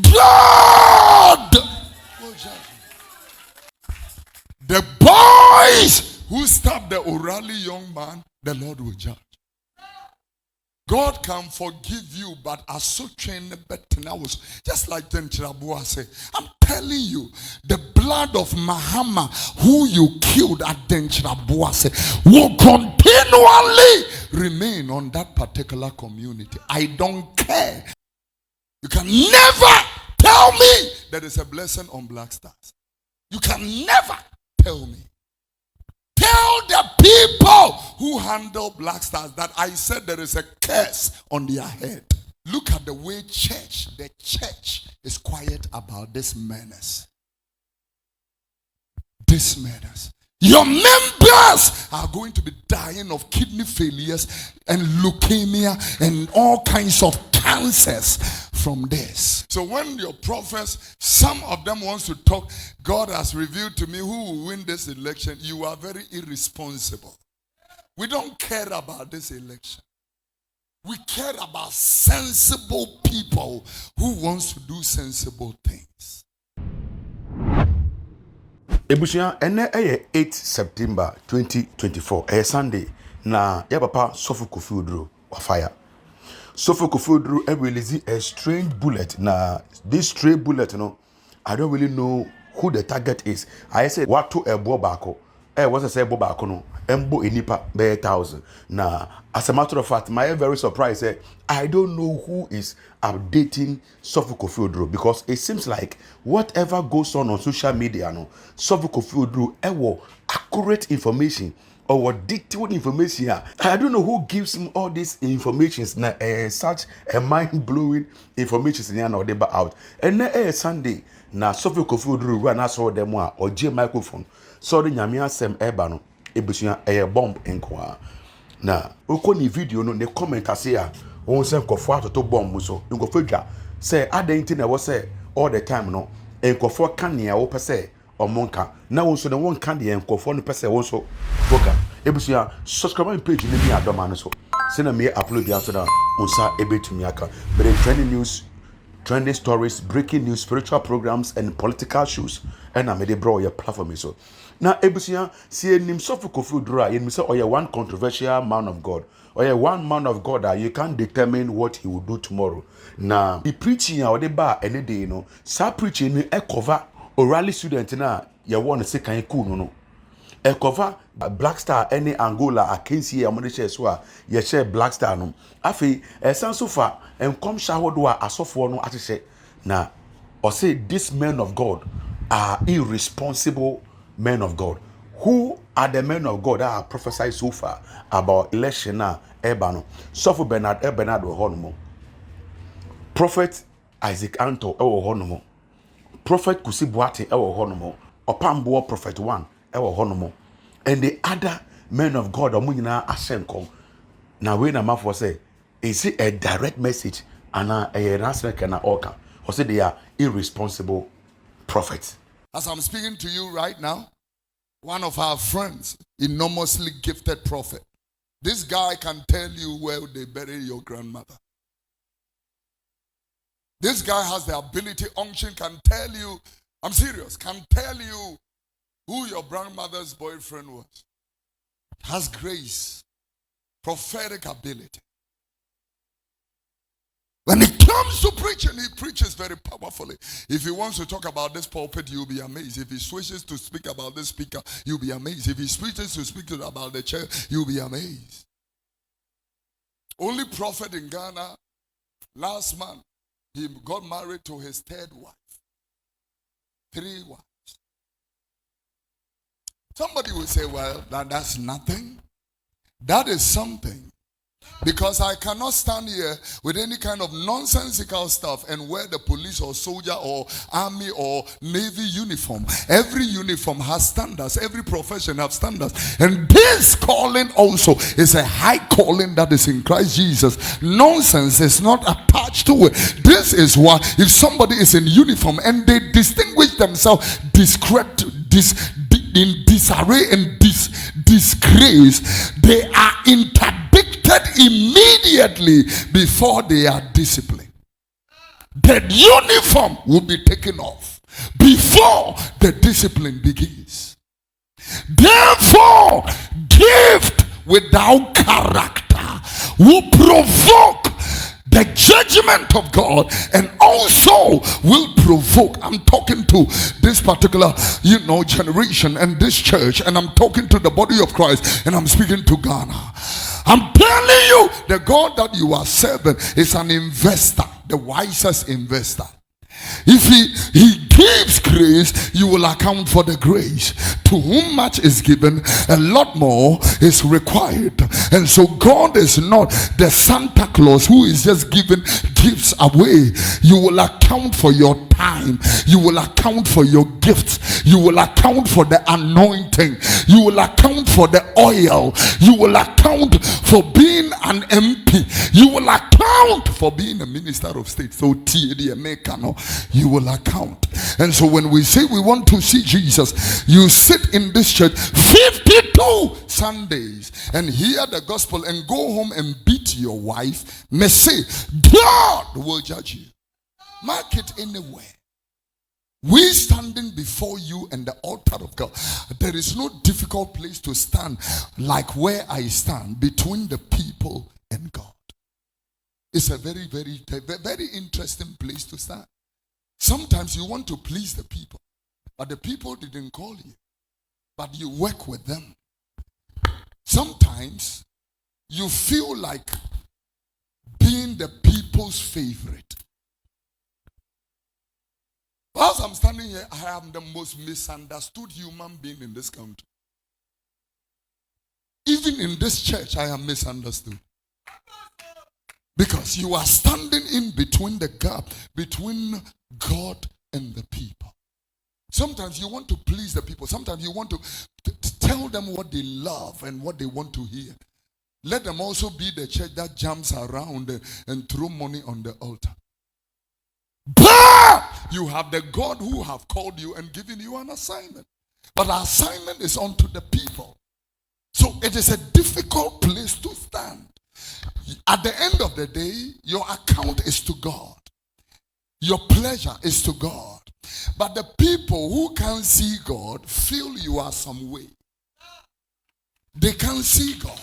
God will judge you. The boys who stabbed the orally young man, the Lord will judge. God can forgive you, but I so trained was just like Tenchirabua said. I'm telling you, the blood of Mahama, who you killed at Tenchirabua, will continually remain on that particular community. I don't care. You can never tell me there is a blessing on Black Stars. You can never tell me. Tell the people who handle Black Stars that I said there is a curse on their head. Look at the way the church is quiet about this menace. This menace. Your members are going to be dying of kidney failures and leukemia and all kinds of cancers from this. So when your prophets, some of them wants to talk, God has revealed to me who will win this election. You are very irresponsible. We don't care about this election. We care about sensible people who wants to do sensible things. Ebushia ene 8 September 2024 Sunday na ya papa Sofo Kofi Oduro wa fire. Sofo Kofi Oduro release a strange bullet. Na this stray bullet, I don't really know who the target is. I said what to a bobako. What's I say bobako no? Embo enipa be 1,000. Na as a matter of fact, my very surprised I don't know who is updating Sofo Kofi Oduro, because it seems like whatever goes on social media, Sofo Kofi Oduro ewo accurate information or what detailed information. I don't know who gives him all these informations. Such a mind-blowing information in the out. And na Sunday na Sofo Kofi Oduro run as all them or J microphone. So the nyamia sem ebano ebusuya bomb enkwa. Na ukoni video no ne comment ase won say nkofo atoto bomb so nkofo dwa say adentin na wo say all the time no nkofo kan ne wo pese omonka na won so ne won kan de nkofo no pese won so boka ebusuya subscribe page ni bi adoma no so say na me upload ya so da unsa ebetumi aka but trending news, trending stories, breaking news, spiritual programs and political shows and I made a bro your platform so. Now, Ebusia, see nim Sofo Kofi Oduro, you say, oh, yeah, one controversial man of God, or yeah, one man of God that you can't determine what he will do tomorrow. Now, he preaching or the bar any day, sa preaching a cover orally student na you want to say can you cool no. A cover Black Star any Angola I can see a money share so you share Black Star no. Afi a san so far and come shower do a Sofo no at na or say this men of God are irresponsible men of God. Who are the men of God that have prophesied so far about election now? Ebano, Sofo Bernard Honomo, Prophet Isaac Anto Honomo, Prophet Kusi Boate Honomo, Opambo Prophet 1 Honomo, and the other men of God Omunina Asenko. Now when a man for say, is it a direct message and a answer can oka or say they are irresponsible prophets? As I'm speaking to you right now, one of our friends, enormously gifted prophet, this guy can tell you where they buried your grandmother. This guy has the ability, unction, can tell you, I'm serious, can tell you who your grandmother's boyfriend was. Has grace, prophetic ability. When it comes to preaching, he preaches very powerfully. If he wants to talk about this pulpit, you'll be amazed. If he switches to speak about this speaker, you'll be amazed. If he switches to speak about the chair, you'll be amazed. Only prophet in Ghana, last month, he got married to his third wife. 3 wives. Somebody will say, well, that's nothing. That is something. Because I cannot stand here with any kind of nonsensical stuff and wear the police or soldier or army or navy uniform. Every uniform has standards. Every profession has standards. And this calling also is a high calling that is in Christ Jesus. Nonsense is not attached to it. This is why if somebody is in uniform and they distinguish themselves in disarray and disgrace, they are interdicted immediately before they are disciplined. the uniform will be taken off before the discipline begins. Therefore, gift without character will provoke the judgment of God, and also will provoke. I'm talking to this particular, generation and this church, and I'm talking to the body of Christ, and I'm speaking to Ghana. I'm telling you, the God that you are serving is an investor, the wisest investor. If he gives grace, you will account for the grace. To whom much is given, a lot more is required. And so God is not the Santa Claus who is just giving gifts away. You will account for your time. You will account for your gifts. You will account for the anointing. You will account for the oil. You will account for being an MP. You will account for being a minister of state. So you will account. And so when we say we want to see Jesus, you sit in this church 52 Sundays and hear the gospel and go home and beat your wife, may say, God will judge you. Mark it anywhere. We standing before you and the altar of God. There is no difficult place to stand like where I stand between the people and God. It's a very, very, very interesting place to stand. Sometimes you want to please the people, but the people didn't call you, but you work with them. Sometimes you feel like being the people's favorite. Whilst I'm standing here, I am the most misunderstood human being in this country. Even in this church, I am misunderstood. Because you are standing in between the gap between God and the people. Sometimes you want to please the people. Sometimes you want to tell them what they love and what they want to hear. Let them also be the church that jumps around and throw money on the altar. But you have the God who have called you and given you an assignment. But the assignment is unto the people. So it is a difficult place to stand. At the end of the day, your account is to God. Your pleasure is to God. But the people who can't see God feel you are some way. They can't see God.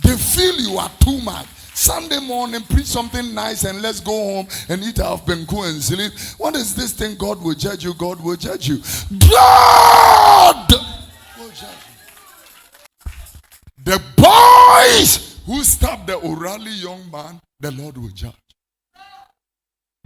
They feel you are too much. Sunday morning, preach something nice and let's go home and eat our benku and sleep. What is this thing? God will judge you. God will judge you. God will judge you. The boys who stabbed the Orally young man, the Lord will judge.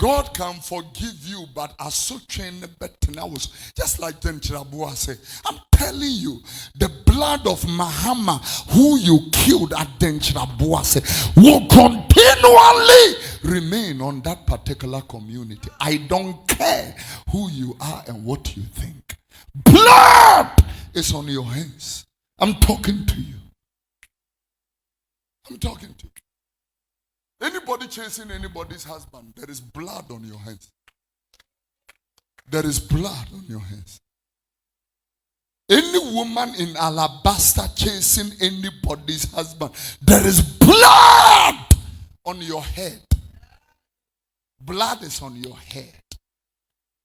God can forgive you, but as so trained was just like C̒ncers said. I'm telling you, the blood of Muhammad, who you killed at C̒ncers, will continually remain on that particular community. I don't care who you are and what you think. Blood is on your hands. I'm talking to you. I'm talking to you. Anybody chasing anybody's husband, there is blood on your hands. There is blood on your hands. Any woman in alabaster chasing anybody's husband, there is blood on your head. Blood is on your head.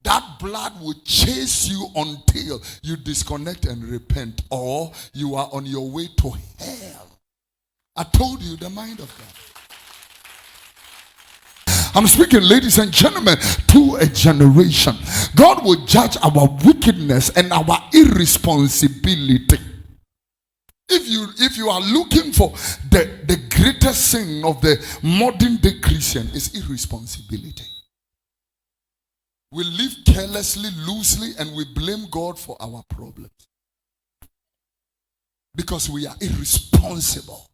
That blood will chase you until you disconnect and repent, or you are on your way to hell. I told you the mind of God. I'm speaking, ladies and gentlemen, to a generation. God will judge our wickedness and our irresponsibility. If you are looking for the greatest sin of the modern day Christian, is irresponsibility. We live carelessly, loosely, and we blame God for our problems. Because we are irresponsible.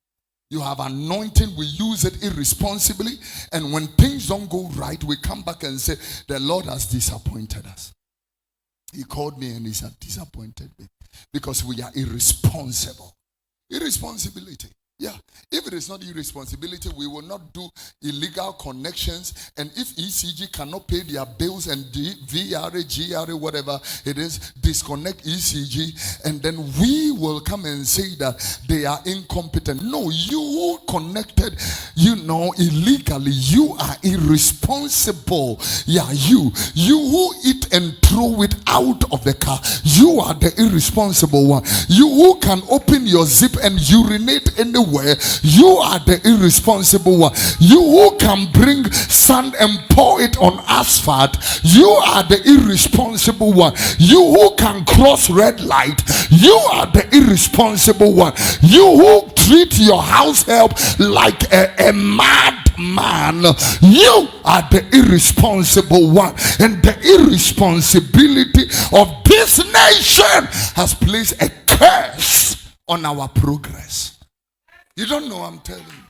You have anointing, we use it irresponsibly, and when things don't go right, we come back and say, the Lord has disappointed us. He called me and he said, disappointed me. Because we are irresponsible. Irresponsibility. Yeah, if it is not irresponsibility, we will not do illegal connections. And if ECG cannot pay their bills and VRA, GRA, whatever it is, disconnect ECG, and then we will come and say that they are incompetent. No, you who connected, illegally, you are irresponsible. Yeah, you who eat and throw it out of the car, you are the irresponsible one. You who can open your zip and urinate anywhere, you are the irresponsible one. You who can bring sand and pour it on asphalt, you are the irresponsible one. You who can cross red light, you are the irresponsible one. You who treat your house help like a madman, you are the irresponsible one. And the irresponsibility of this nation has placed a curse on our progress. You don't know, I'm telling you.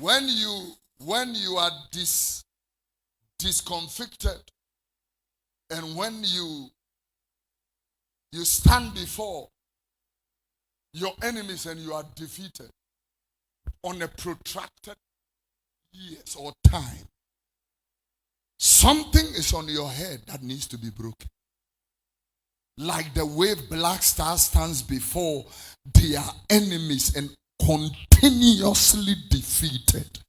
When you are discomfited, and when you stand before your enemies and you are defeated on a protracted years or time, something is on your head that needs to be broken. Like the way Black Star stands before their enemies and continuously defeated.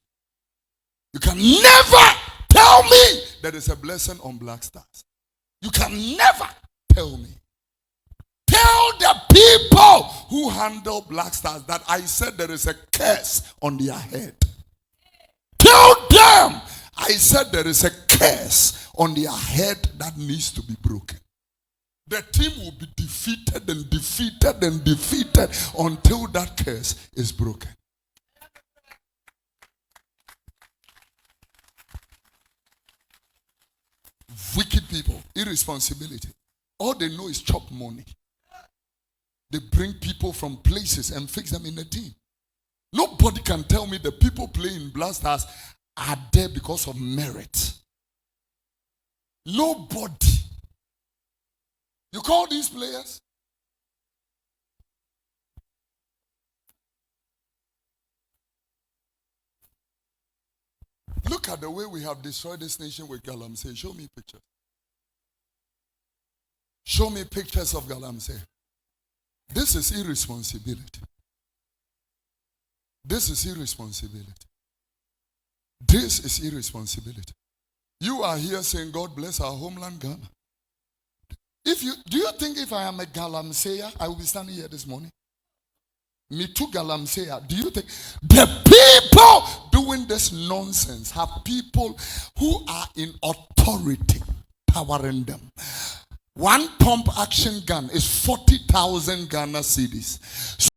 You can never tell me there is a blessing on Black Stars. You can never tell me. Tell the people who handle Black Stars that I said there is a curse on their head. Tell them I said there is a curse on their head that needs to be broken. The team will be defeated and defeated and defeated until that curse is broken. Wicked people, irresponsibility. All they know is chop money. They bring people from places and fix them in a team. Nobody can tell me the people playing Black Stars are there because of merit. Nobody. You call these players? Look at the way we have destroyed this nation with Galamsey. Show me pictures. Show me pictures of Galamsey. This is irresponsibility. This is irresponsibility. This is irresponsibility. You are here saying, God bless our homeland, Ghana. Do you think if I am a Galamseya, I will be standing here this morning? Me too, Galamseya. Do you think the people doing this nonsense have people who are in authority powering them? One pump action gun is 40,000 Ghana cedis.